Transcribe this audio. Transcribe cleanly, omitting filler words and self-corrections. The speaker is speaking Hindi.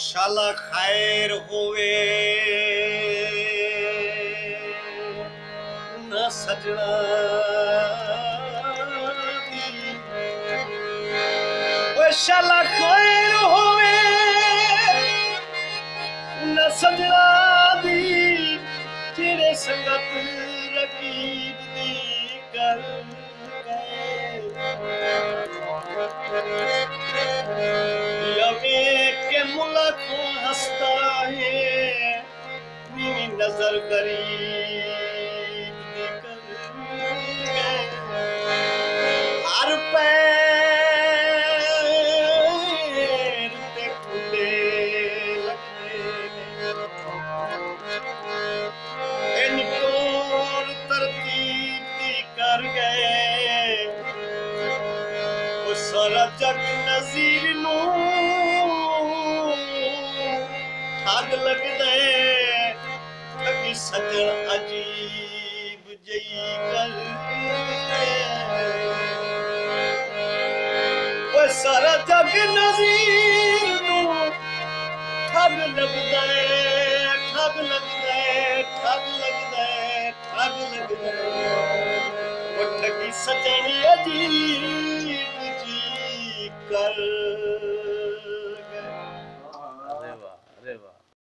शाला खैर होवे न सजना दी शाला खैर होवे न सजना दी तेरे संगत रकीब दी कर के मुला को हंसता है नीवी नजर गरीब हर पैर पे खुले इनको तरतीब दी कर गए वो सारा जग नजीर नू ठग लगदे ठगी सजन अजीब जई गल वो सारा जग नजीर नू ठग लगदे ठग लगदे ठग लगदे ठग लगदे वो ठगी सजन अजीब